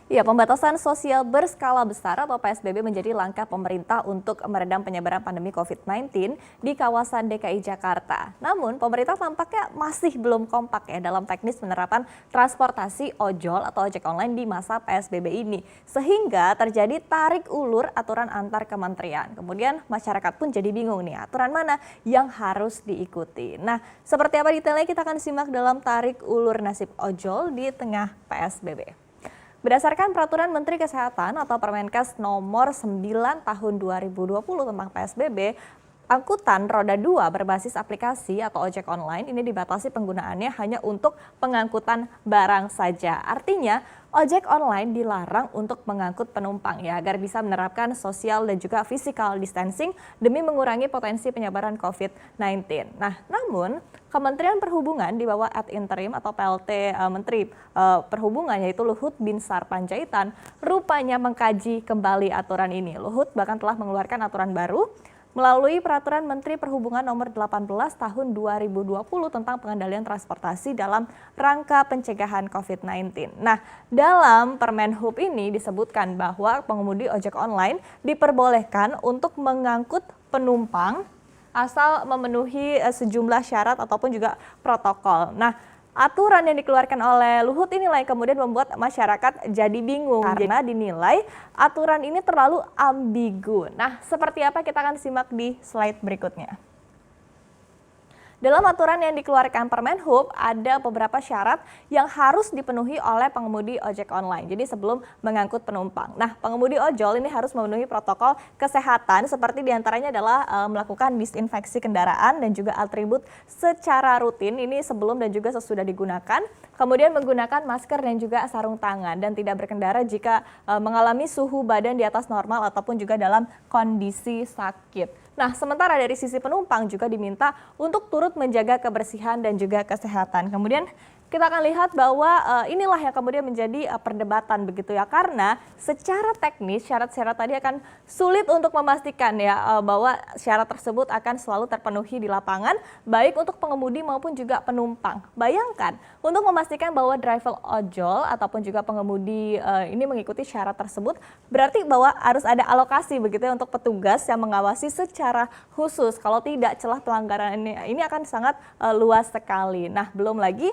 Ya, pembatasan sosial berskala besar atau PSBB menjadi langkah pemerintah untuk meredam penyebaran pandemi COVID-19 di kawasan DKI Jakarta. Namun, pemerintah tampaknya masih belum kompak ya dalam teknis penerapan transportasi ojol atau ojek online di masa PSBB ini. Sehingga terjadi tarik ulur aturan antar kementerian. Kemudian masyarakat pun jadi bingung nih, aturan mana yang harus diikuti. Nah, seperti apa detailnya kita akan simak dalam tarik ulur nasib ojol di tengah PSBB. Berdasarkan Peraturan Menteri Kesehatan atau Permenkes nomor 9 tahun 2020 tentang PSBB, angkutan roda 2 berbasis aplikasi atau ojek online ini dibatasi penggunaannya hanya untuk pengangkutan barang saja. Artinya, ojek online dilarang untuk mengangkut penumpang ya agar bisa menerapkan social dan juga physical distancing demi mengurangi potensi penyebaran COVID-19. Nah, namun Kementerian Perhubungan di bawah ad interim atau PLT Menteri Perhubungan yaitu Luhut Binsar Panjaitan rupanya mengkaji kembali aturan ini. Luhut bahkan telah mengeluarkan aturan baru melalui Peraturan Menteri Perhubungan Nomor 18 Tahun 2020 tentang pengendalian transportasi dalam rangka pencegahan COVID-19. Nah, dalam Permen Hub ini disebutkan bahwa pengemudi ojek online diperbolehkan untuk mengangkut penumpang asal memenuhi sejumlah syarat ataupun juga protokol. Nah, aturan yang dikeluarkan oleh Luhut inilah yang kemudian membuat masyarakat jadi bingung karena dinilai aturan ini terlalu ambigu. Nah, seperti apa kita akan simak di slide berikutnya. Dalam aturan yang dikeluarkan Permen Hub, ada beberapa syarat yang harus dipenuhi oleh pengemudi ojek online. Jadi sebelum mengangkut penumpang. Nah, pengemudi ojol ini harus memenuhi protokol kesehatan seperti diantaranya adalah melakukan disinfeksi kendaraan dan juga atribut secara rutin ini sebelum dan juga sesudah digunakan. Kemudian menggunakan masker dan juga sarung tangan dan tidak berkendara jika mengalami suhu badan di atas normal ataupun juga dalam kondisi sakit. Nah, sementara dari sisi penumpang juga diminta untuk turut menjaga kebersihan dan juga kesehatan. Kemudian kita akan lihat bahwa inilah yang kemudian menjadi perdebatan begitu ya. Karena secara teknis syarat-syarat tadi akan sulit untuk memastikan ya bahwa syarat tersebut akan selalu terpenuhi di lapangan baik untuk pengemudi maupun juga penumpang. Bayangkan untuk memastikan bahwa driver ojol ataupun juga pengemudi ini mengikuti syarat tersebut berarti bahwa harus ada alokasi begitu ya untuk petugas yang mengawasi secara khusus. Kalau tidak celah pelanggaran ini akan sangat luas sekali. Nah, belum lagi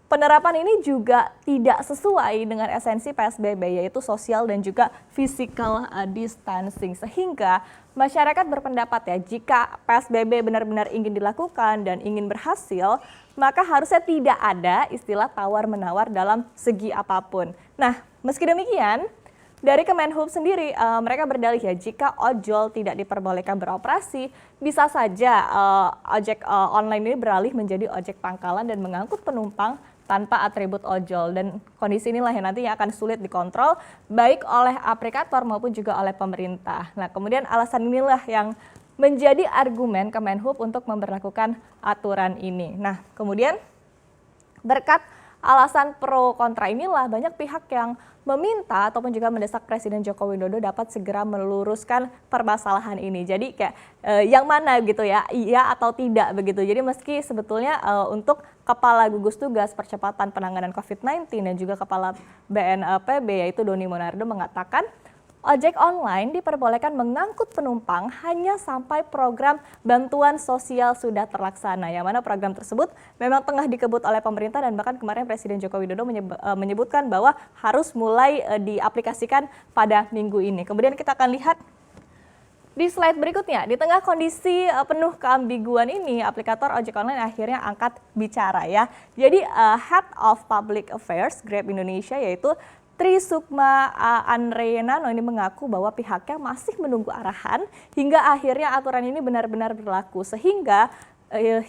penerapan ini juga tidak sesuai dengan esensi PSBB yaitu sosial dan juga physical distancing. Sehingga masyarakat berpendapat ya jika PSBB benar-benar ingin dilakukan dan ingin berhasil, maka harusnya tidak ada istilah tawar-menawar dalam segi apapun. Nah, meski demikian, dari Kemenhub sendiri, mereka berdalih ya jika ojol tidak diperbolehkan beroperasi, bisa saja ojek online ini beralih menjadi ojek pangkalan dan mengangkut penumpang tanpa atribut ojol. Dan kondisi inilah yang nantinya akan sulit dikontrol baik oleh aplikator maupun juga oleh pemerintah. Nah, kemudian alasan inilah yang menjadi argumen Kemenhub untuk memberlakukan aturan ini. Nah, kemudian berkat alasan pro kontra inilah banyak pihak yang meminta ataupun juga mendesak Presiden Joko Widodo dapat segera meluruskan permasalahan ini. Jadi kayak yang mana gitu ya, iya atau tidak begitu. Jadi meski sebetulnya untuk Kepala Gugus Tugas Percepatan Penanganan COVID-19 dan juga Kepala BNPB yaitu Doni Monardo mengatakan ojek online diperbolehkan mengangkut penumpang hanya sampai program bantuan sosial sudah terlaksana. Yang mana program tersebut memang tengah dikebut oleh pemerintah dan bahkan kemarin Presiden Joko Widodo menyebutkan bahwa harus mulai diaplikasikan pada minggu ini. Kemudian kita akan lihat di slide berikutnya, di tengah kondisi penuh keambiguan ini, aplikator ojek online akhirnya angkat bicara ya. Jadi Head of Public Affairs Grab Indonesia yaitu Tri Sukma Andreyanano ini mengaku bahwa pihaknya masih menunggu arahan hingga akhirnya aturan ini benar-benar berlaku. Sehingga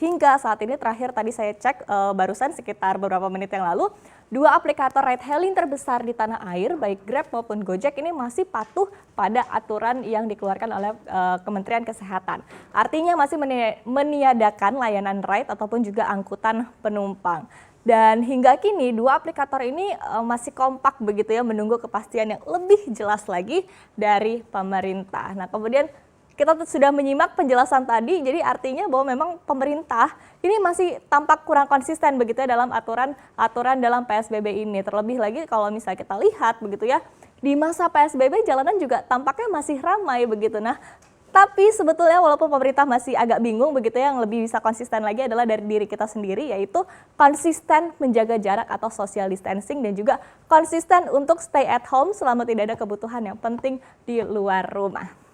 hingga saat ini terakhir tadi saya cek barusan sekitar beberapa menit yang lalu, dua aplikator ride hailing terbesar di tanah air baik Grab maupun Gojek ini masih patuh pada aturan yang dikeluarkan oleh Kementerian Kesehatan. Artinya masih meniadakan layanan ride ataupun juga angkutan penumpang. Dan hingga kini dua aplikator ini masih kompak begitu ya menunggu kepastian yang lebih jelas lagi dari pemerintah. Nah, kemudian kita sudah menyimak penjelasan tadi, jadi artinya bahwa memang pemerintah ini masih tampak kurang konsisten begitu ya dalam aturan dalam PSBB ini. Terlebih lagi kalau misalnya kita lihat begitu ya, di masa PSBB jalanan juga tampaknya masih ramai begitu. Nah, tapi sebetulnya walaupun pemerintah masih agak bingung begitu ya, yang lebih bisa konsisten lagi adalah dari diri kita sendiri, yaitu konsisten menjaga jarak atau social distancing dan juga konsisten untuk stay at home selama tidak ada kebutuhan yang penting di luar rumah.